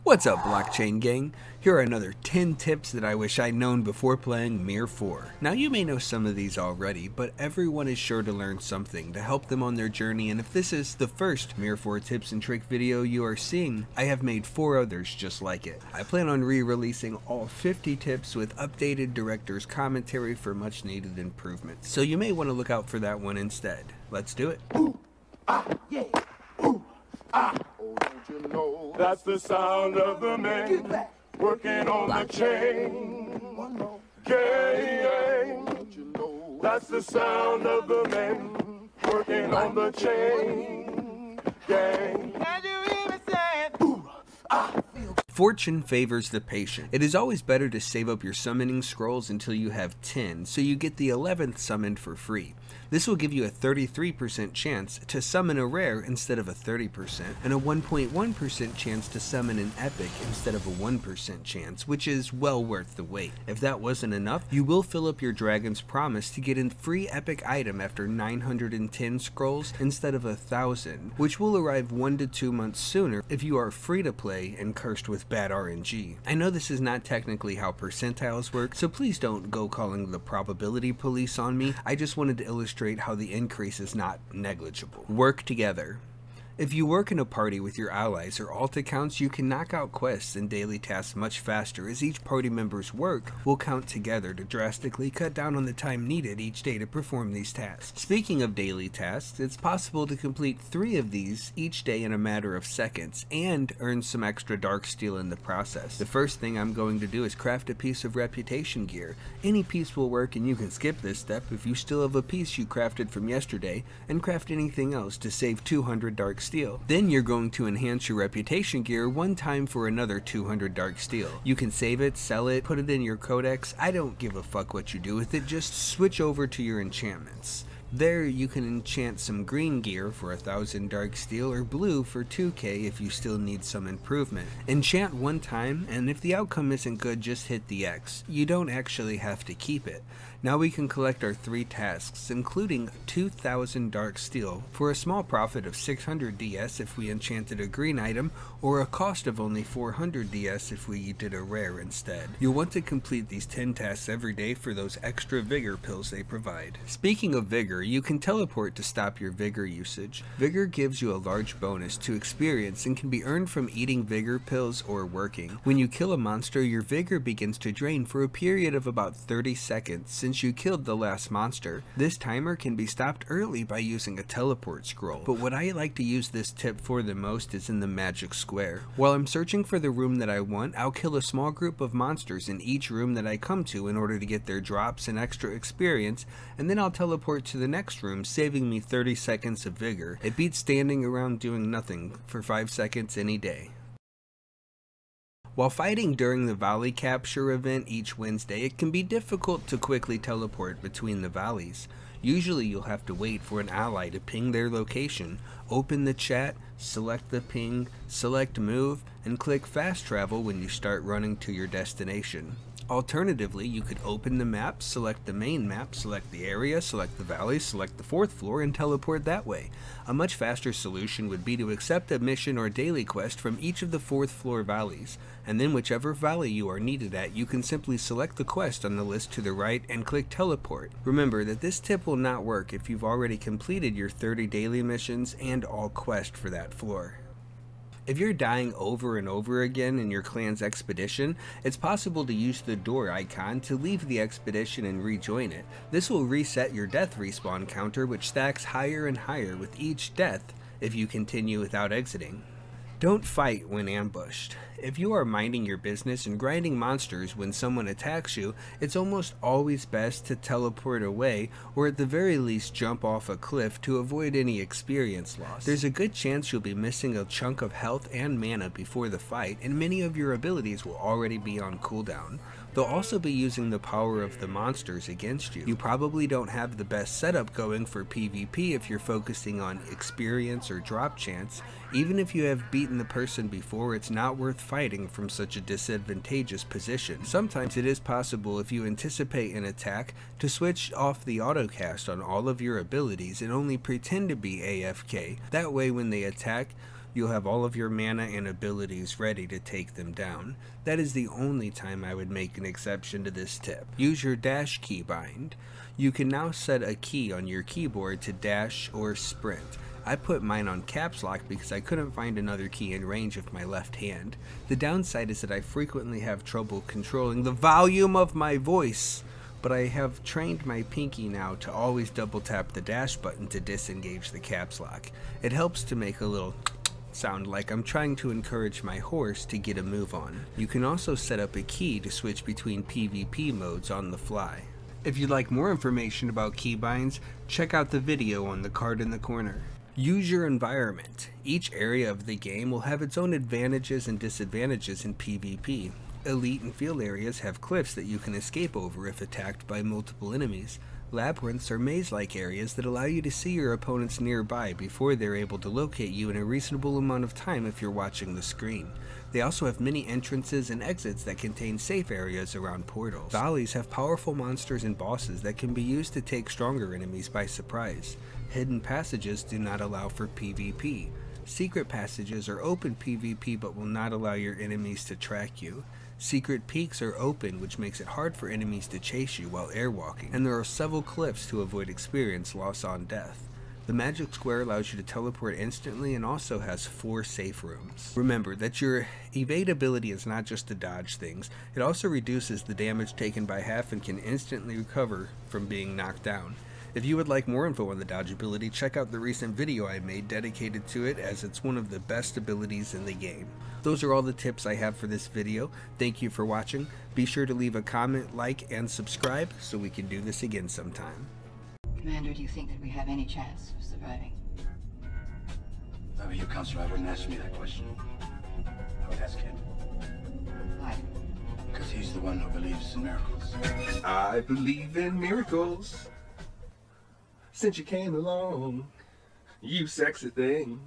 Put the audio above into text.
What's up, blockchain gang? Here are another 10 tips that I wish I'd known before playing MIR4. Now you may know some of these already, but everyone is sure to learn something to help them on their journey, and if this is the first MIR4 tips and trick video you are seeing, I have made 4 others just like it. I plan on re-releasing all 50 tips with updated director's commentary for much needed improvements, so you may want to look out for that one instead. Let's do it. Ooh, ah, yeah. Ooh, ah. You know, that's the sound of the men working on the chain. Gang. You know, that's the sound of the men working on the chain. Gang. Can you even say it? Ooh, ah. Fortune favors the patient. It is always better to save up your summoning scrolls until you have 10, so you get the 11th summoned for free. This will give you a 33% chance to summon a rare instead of a 30%, and a 1.1% chance to summon an epic instead of a 1% chance, which is well worth the wait. If that wasn't enough, you will fill up your Dragon's Promise to get a free epic item after 910 scrolls instead of 1,000, which will arrive 1 to 2 months sooner if you are free to play and cursed with bad RNG. I know this is not technically how percentiles work, so please don't go calling the probability police on me. I just wanted to illustrate how the increase is not negligible. Work together. If you work in a party with your allies or alt accounts, you can knock out quests and daily tasks much faster, as each party member's work will count together to drastically cut down on the time needed each day to perform these tasks. Speaking of daily tasks, it's possible to complete 3 of these each day in a matter of seconds and earn some extra dark steel in the process. The first thing I'm going to do is craft a piece of reputation gear. Any piece will work, and you can skip this step if you still have a piece you crafted from yesterday, and craft anything else to save 200 dark steel. Then you're going to enhance your reputation gear 1 time for another 200 dark steel. You can save it, sell it, put it in your codex. I don't give a fuck what you do with it, just switch over to your enchantments. There you can enchant some green gear for 1,000 dark steel, or blue for 2k if you still need some improvement. Enchant 1 time, and if the outcome isn't good, just hit the X. You don't actually have to keep it. Now we can collect our 3 tasks, including 2,000 dark steel, for a small profit of 600 DS if we enchanted a green item, or a cost of only 400 DS if we did a rare instead. You'll want to complete these 10 tasks every day for those extra vigor pills they provide. Speaking of vigor, you can teleport to stop your vigor usage. Vigor gives you a large bonus to experience and can be earned from eating vigor pills or working. When you kill a monster, your vigor begins to drain for a period of about 30 seconds since you killed the last monster. This timer can be stopped early by using a teleport scroll, but what I like to use this tip for the most is in the magic square. While I'm searching for the room that I want, I'll kill a small group of monsters in each room that I come to in order to get their drops and extra experience, and then I'll teleport to the next room, saving me 30 seconds of vigor. It beats standing around doing nothing for 5 seconds any day. While fighting during the valley capture event each Wednesday, it can be difficult to quickly teleport between the valleys. Usually you'll have to wait for an ally to ping their location, open the chat, select the ping, select move, and click fast travel when you start running to your destination. Alternatively, you could open the map, select the main map, select the area, select the valley, select the 4th floor, and teleport that way. A much faster solution would be to accept a mission or daily quest from each of the 4th floor valleys, and then whichever valley you are needed at, you can simply select the quest on the list to the right and click teleport. Remember that this tip will not work if you've already completed your 30 daily missions and all quests for that floor. If you're dying over and over again in your clan's expedition, it's possible to use the door icon to leave the expedition and rejoin it. This will reset your death respawn counter, which stacks higher and higher with each death if you continue without exiting. Don't fight when ambushed. If you are minding your business and grinding monsters when someone attacks you, it's almost always best to teleport away, or at the very least jump off a cliff to avoid any experience loss. There's a good chance you'll be missing a chunk of health and mana before the fight, and many of your abilities will already be on cooldown. They'll also be using the power of the monsters against you. You probably don't have the best setup going for PvP if you're focusing on experience or drop chance. Even if you have beaten the person before, it's not worth fighting from such a disadvantageous position. Sometimes it is possible, if you anticipate an attack, to switch off the autocast on all of your abilities and only pretend to be AFK. That way when they attack, You'll have all of your mana and abilities ready to take them down. That is the only time I would make an exception to this tip. Use your dash keybind. You can now set a key on your keyboard to dash or sprint. I put mine on caps lock because I couldn't find another key in range of my left hand. The downside is that I frequently have trouble controlling the volume of my voice, but I have trained my pinky now to always double tap the dash button to disengage the caps lock. It helps to make a little sound like I'm trying to encourage my horse to get a move on. You can also set up a key to switch between PvP modes on the fly. If you'd like more information about keybinds, check out the video on the card in the corner. Use your environment. Each area of the game will have its own advantages and disadvantages in PvP. Elite and field areas have cliffs that you can escape over if attacked by multiple enemies. Labyrinths are maze-like areas that allow you to see your opponents nearby before they're able to locate you in a reasonable amount of time if you're watching the screen. They also have many entrances and exits that contain safe areas around portals. Valleys have powerful monsters and bosses that can be used to take stronger enemies by surprise. Hidden passages do not allow for PvP. Secret passages are open PvP but will not allow your enemies to track you. Secret peaks are open, which makes it hard for enemies to chase you while airwalking, and there are several cliffs to avoid experience loss on death. The magic square allows you to teleport instantly and also has 4 safe rooms. Remember that your evade ability is not just to dodge things, it also reduces the damage taken by half and can instantly recover from being knocked down. If you would like more info on the dodge ability, check out the recent video I made dedicated to it, as it's one of the best abilities in the game. Those are all the tips I have for this video. Thank you for watching. Be sure to leave a comment, like, and subscribe so we can do this again sometime. Commander, do you think that we have any chance of surviving? If I were you, Counselor, I wouldn't ask me that question. I would ask him. Why? Because he's the one who believes in miracles. I believe in miracles. Since you came along, you sexy thing.